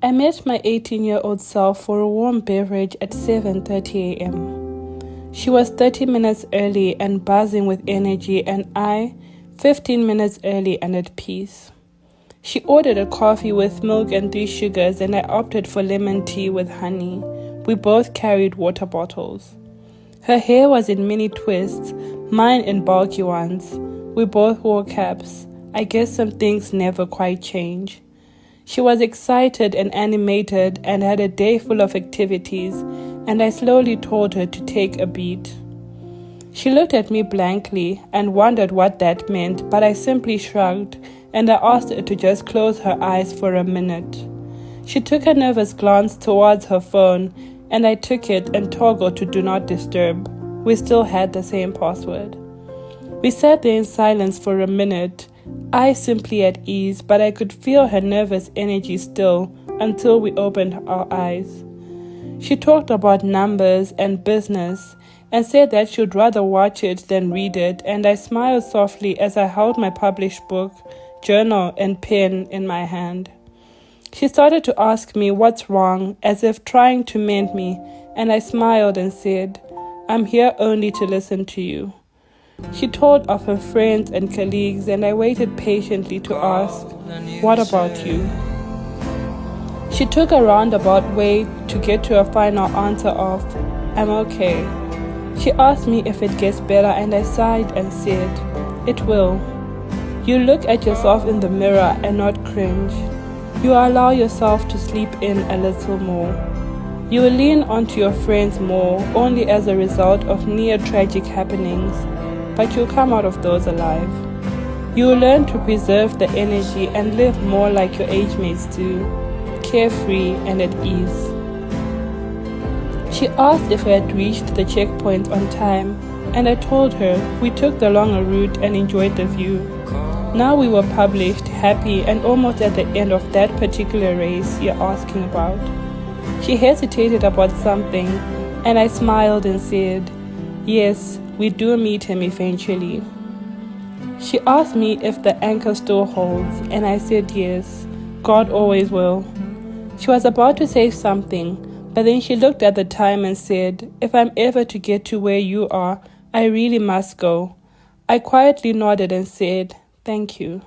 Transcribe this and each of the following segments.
I met my 18-year-old self for a warm beverage at 7:30 a.m. She was 30 minutes early and buzzing with energy, and I, 15 minutes early and at peace. She ordered a coffee with milk and 3 sugars, and I opted for lemon tea with honey. We both carried water bottles. Her hair was in mini twists, mine in bulky ones. We both wore caps. I guess some things never quite change. She was excited and animated and had a day full of activities, and I slowly told her to take a beat. She looked at me blankly and wondered what that meant, but I simply shrugged and I asked her to just close her eyes for a minute. She took a nervous glance towards her phone, and I took it and toggled to Do Not Disturb. We still had the same password. We sat there in silence for a minute, I simply at ease, but I could feel her nervous energy still until we opened our eyes. She talked about numbers and business and said that she'd rather watch it than read it, and I smiled softly as I held my published book, journal, and pen in my hand. She started to ask me what's wrong, as if trying to mend me, and I smiled and said, "I'm here only to listen to you." She told of her friends and colleagues, and I waited patiently to ask, "What about you?" She took a roundabout way to get to a final answer of, "I'm okay." She asked me if it gets better, and I sighed and said, "It will." You look at yourself in the mirror and not cringe. You allow yourself to sleep in a little more. You will lean onto your friends more, only as a result of near-tragic happenings, but you'll come out of those alive. You will learn to preserve the energy and live more like your age mates do, carefree and at ease. She asked if I had reached the checkpoint on time, and I told her we took the longer route and enjoyed the view. Now we were published, happy, and almost at the end of that particular race you're asking about. She hesitated about something, and I smiled and said, "Yes, we do meet him eventually." She asked me if the anchor still holds, and I said yes, God always will. She was about to say something, but then she looked at the time and said, "If I'm ever to get to where you are, I really must go." I quietly nodded and said, "Thank you."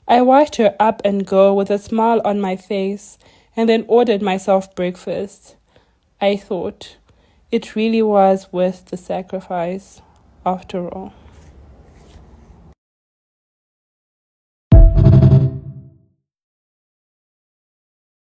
I watched her up and go with a smile on my face, and then ordered myself breakfast. I thought, it really was worth the sacrifice, after all.